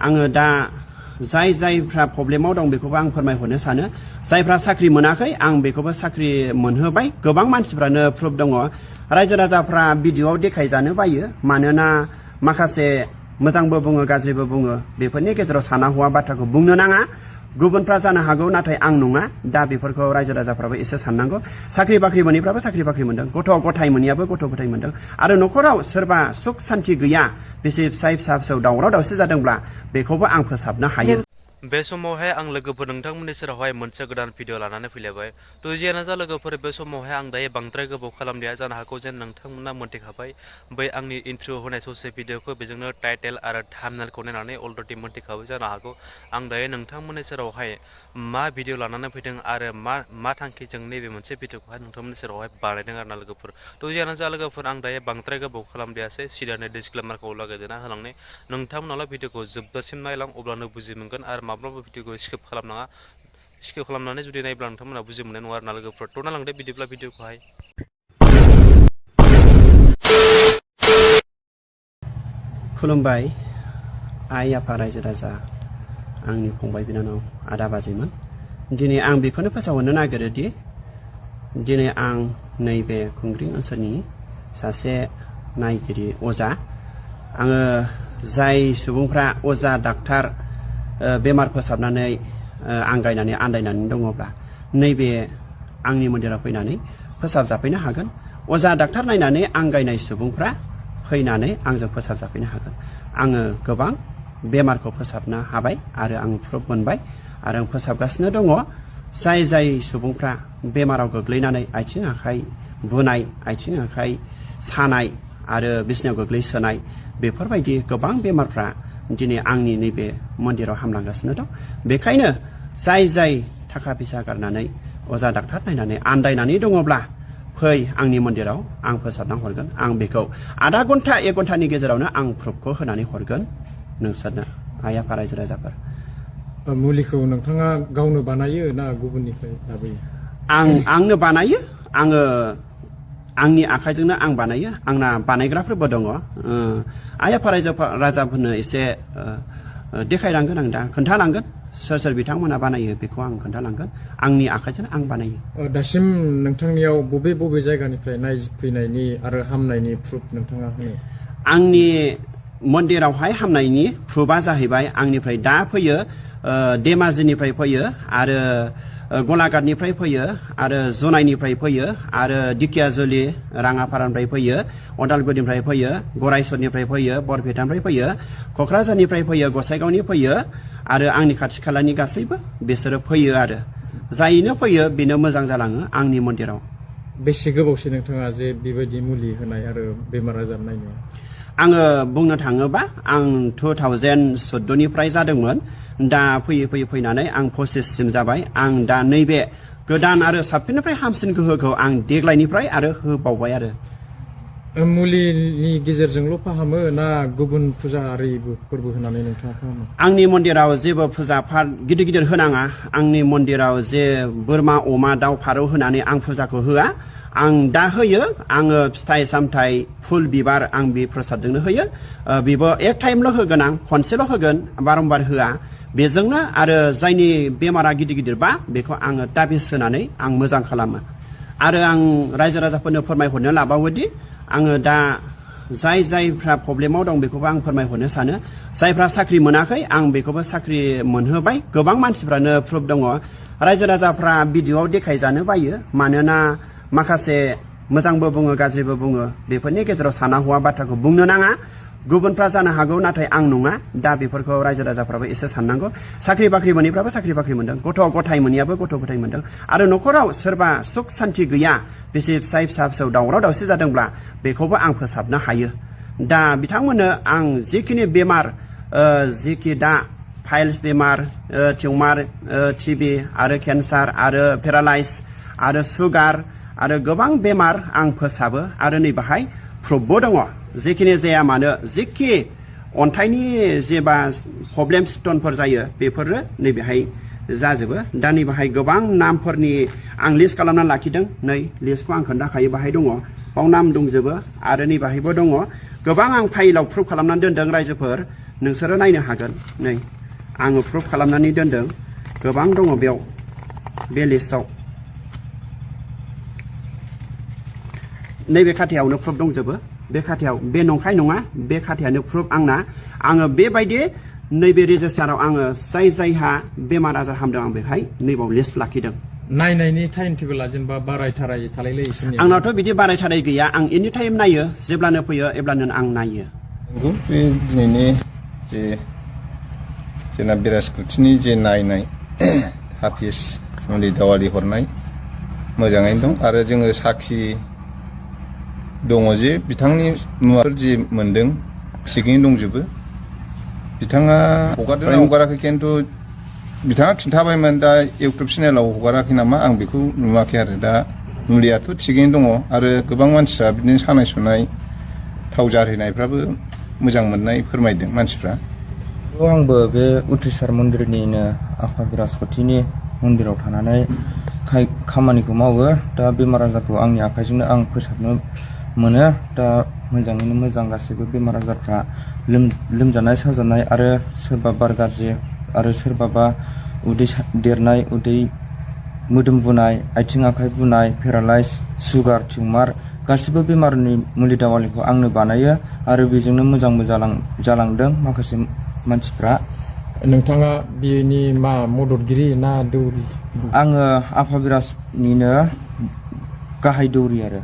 आङो दा जायफ्रा प्रब्लेमाव दं बेखौबो आं फोरमायहरनो सानो जायफ्रा साख्रि मोनाखै आं बेखौबो साख्रि मोनहोबाय गोबां मानसिफ्रानो प्रुफ दङ रायजो राजाफ्रा भिडिअआव देखायजानो बायो मानोना माखासे मोजांबो बुङो गाज्रिबो बुङो बेफोरनि गेजेराव साना हौवा बाथ्राखौ बुंनो नाङा गुबुनफ्रा जानो हागौ नाथाय आं नङा दा बेफोरखौ रायजो राजाफ्राबो एसे साननांगौ साख्रि बाख्रि मोनैफ्राबो साख्रि बाख्रि मोनदों गथ' गथाय मोनैयाबो गथ' गथाय मोनदों आरो न'खराव सोरबा सुख सान्ति गैया बेसे फिसा फिसौ दावराव दावसि जादोंब्ला बेखौबो आं फोसाबनो हायो बे समावहाय आं लोगोफोर नोंथांमोननि सेरावहाय मोनसे गोदान भिडिअ लानानै फैलायबाय थ' जियानो जा लोगोफोर बे समावहाय आं दायो बांद्राय गोबाव खालामलिया जानो हागौ जेन नोंथांमोना मोनथिखाबाय बै आंनि इन्ट्र' होनाय ससे भिडिअखौ बेजोंनो टाइटेल आरो थाम्बनेलखौ नायनानै अलरेडि मोनथिखाबाय जानो हागौ आं दायो नोंथांमोननि सेरावहाय मा भिडिअ लानानै फैदों आरो मा थांखिजों नैबे मोनसे भिडिअखौहाय नोंथांमोननि सेरावहाय बानायदों आरोना लोगोफोर थ' जियानो जा लोगोफोर आं दायो बांद्राय गोबाव खालामलियासै सिदानो डिसक्लेमारखौ लागायदेरना होलांनाय नोंथांमोनाल' भिडिअखौ जोबजासिम नायलां अब्लानो बुजि मोनगोन आरो माब्लाबा भिडिअखौ स्किप खालामनाङा स्किप खालामनानै जुदि नायब्ला नोंथांमोना बुजि मोननाय नङा आरोना लोगोफोर थ' नालांदो बिदिब्ला भिडिअखौहाय खुलुमबाय आइ आफा रायजो राजा आंनि फंबाय बिनानाव आदा बाजैमोन दिनै आं बेखौनो फोसावहरनो नागिरोदि दिनै आं नैबे खुंग्रिं ओनसोलनि सासे नायगिरि अजा आङो जाय सुबुंफ्रा अजा डाक्टार बेमार फोसाबनानै आंगायनानै आन्दायनानै दङब्ला नैबे आंनि मन्दिराव फैनानै फोसाबजाफैनो हागोन अजा डाक्टार नायनानै आंगायनाय सुबुंफ्रा फैनानै आंजों फोसाबजाफैनो हागोन आङो गोबां बेमारखौ फोसाबनो हाबाय आरो आं प्रुफ मोनबाय आरो आं फोसाबगासिनो दङ जाय सुबुंफ्रा बेमाराव गोग्लैनानै आथिं आखाइ बुनाय आथिं आखाइ सानाय आरो बिसिनायाव गोग्लैसोनाय बेफोरबायदि गोबां बेमारफ्रा दिनै आंनि नैबे मन्दिराव हामलांगासिनो दं बेखायनो जाय थाखा फैसा गारनानै अजा डाक्टार नायनानै आन्दायनानै दङब्ला फै आंनि मन्दिराव आं फोसाबना हरगोन आं बेखौ आधा घन्टा 1 घन्टानि गेजेरावनो आं प्रुफखौ होनानै हरगोन नोंसोरनो आइ आफा रायजो राजाफोर मुलिखौ नोंथाङा गावनो बानायो ना गुबुननिफ्राय लाबोयो आंनो बानायो आङो आंनि आखाइजोंनो आं बानायो आंना बानायग्राफोरबो दङ आइ आफा राजाफोरनो एसे देखायलांगोन आं दा खोन्थालांगोन सोर बिथांमोना बानायो बेखौ आं खोन्थालांगोन आंनि आखाइजों आं बानायो दासिम नोंथांनियाव बबे जायगानिफ्राय नायफैनायनि आरो हामनायनि प्रुफ नोंथाङा होनो आंनि मन्दिरावहाय हामनायनि प्रुफआ जाहैबाय आंनिफ्राय दा फैयो धेमाजिनिफ्राय फैयो आरो गलाघाटनिफ्राय फैयो आरो जनाइनिफ्राय फैयो आरो दिखियाजुलि राङापारानिफ्राय फैयो अदालगुरिनिफ्राय फैयो गरायसरनिफ्राय फैयो बरपेटानिफ्राय फैयो क'क्राझारनिफ्राय फैयो गसाइगावनि फैयो आरो आंनि खाथि खालानि गासैबो बिसोरो फैयो आरो जायनो फैयो बेनो मोजां जालाङो आंनि मन्दिराव बेसे गोबावसै नोंथाङा जे बेबायदि मुलि होनाय आरो बेमार आजार नायनायाव आङो बुंनो थाङोबा आं 2014निफ्राय जादोंमोन दा फैनानै आं 25 सिम जाबाय आं दा नैबे गोदान आरो साबसिननिफ्राय हामसिन गोहोखौ आं देग्लायनिफ्राय आरो होबावबाय आरो मुलिनि गेजेरजोंल' फाहामो ना गुबुन फुजा आरिफोरबो होनानै नोंथाङा फाहामो आंनि मन्दिराव जेबो फुजा फाथ गिदिर होनाङा आंनि मन्दिराव जे बोरमा अमा दाउ फारौ होनानै आं फुजाखौ होआ आं दा होयो आङो फिथाइ सामथाइ फुल बिबार आं बे प्रसादजोंनो होयो बेबो एक टाइमल' होगोन आं खनसेल' होगोन बारम्बार होआ बेजोंनो आरो जायनि बेमारा गिदिरबा बेखौ आङो ताबिज होनानै आं मोजां खालामो आरो आं रायजो राजाफोरनो फोरमायहरनो लाबावोदि आङो दा जायफ्रा प्रब्लेमाव दं बेखौबो आं फोरमायहरनो सानो जायफ्रा साख्रि मोनाखै आं बेखौबो साख्रि मोनहोबाय गोबां मानसिफ्रानो प्रुफ दङ रायजो राजाफ्रा भिडिअआव देखायजानो बायो मानोना माखासे मोजांबो बुङो गाज्रिबो बुङो बेफोरनि गेजेराव साना हौवा बाथ्राखौ बुंनो नाङा गुबुनफ्रा जानो हागौ नाथाय आं नङा दा बेफोरखौ रायजो राजाफ्राबो एसे साननांगौ साख्रि बाख्रि मोनैफ्राबो साख्रि बाख्रि मोनदों गथ' गथाय मोनैयाबो गथ' गथाय मोनदों आरो न'खराव सोरबा सुख सान्ति गैया बेसे फिसा फिसौ दावराव दावसि जादोंब्ला बेखौबो आं फोसाबनो हायो दा बिथांमोननो आं जिखिनि बेमार जिखि दा फाइल्स बेमार टिउमार टिबि आरो केन्सार आरो पेरालाइज आरो सुगार आरो गोबां बेमार आं फोसाबो आरो नै बाहाय प्रुफबो दङ जेखिनि जाया मानो जिखि अन्थाइनि जेबा प्रब्लेम स्टनफोर जायो बेफोरो नैबेहाय जाजोबो दा नैबेहाय गोबां नामफोरनि आं लिस्ट खालामनानै लाखिदों नै लिस्टखौ आं खोन्थाखायो बाहाय दङ बाव नाम दंजोबो आरो नैबेहायबो दङ गोबां आं फाइलाव प्रुफ खालामनानै दोनदों रायजोफोर नोंसोरो नायनो हागोन नै आङो प्रुफ खालामनानै दोनदों गोबां दङ बेयाव बे लिस्टआव नैबे खाथायावनो प्रुफ दंजोबो बे खाथायाव बे नंखाय नङा बे खाथायानो प्रुफ आंना आङो बेबायदि नैबे रेजिस्टाराव आङो जायहा बेमार आजार हामदों आं बेहाय नैबाव लिस्ट लाखिदों नायनायनि टाइम टेबोला जेनेबा बारायथाराय थालायलायो इसोरनि आंनावथ' बिदि बारायथाराय गैया आं एनि टाइम नायो जेब्लानो फैयो एब्लानो आं नायो नंगौ बे दिनैनि जे जोंना बृहस्पतिनि जे नायनाय हाफिज मुलि दावालि हरनाय मोजाङैनो दं आरो जोङो साखि दङ जे बिथांनि मुवाफोर जि मोनदों थिगैनो दंजोबो बिथाङा हगाराखै खिन्थु बिथाङा खिन्थाबायमोन दा इउटुब चेनेलाव हगाराखै नामा आं बेखौ नुवाखै आरो दा मुलियाथ' थिगैनो दङ आरो गोबां मानसिफ्रा बिदिनो सानाय सुनाय थाव जारिनायफ्राबो मोजां मोननाय फोरमायदों मानसिफ्रा आंबो बे उथ्रिसार मन्दिरनिनो आफा बृहस्पतिनि मन्दिराव थानानै खामानिखौ मावो दा बेमार आजारखौ आंनि आखाइजोंनो आं फोसाबनो मोनो दा मोजाङैनो मोजां गासैबो बेमार आजारफ्रा लोमजानाय साजानाय आरो सोरबा बार गाज्रि आरो सोरबाबा उदै देरनाय उदै मोदोम बुनाय आथिं आखाइ बुनाय पेरालाइज सुगार टिउमार गासिबो बेमारनि मुलि दावालिखौ आंनो बानायो आरो बेजोंनो मोजांबो जालांदों माखासे मानसिफ्रा नोंथाङा बेनि मा मददगिरि ना दौरि आङो आफा बिराजनिनो गाहाय दौरि आरो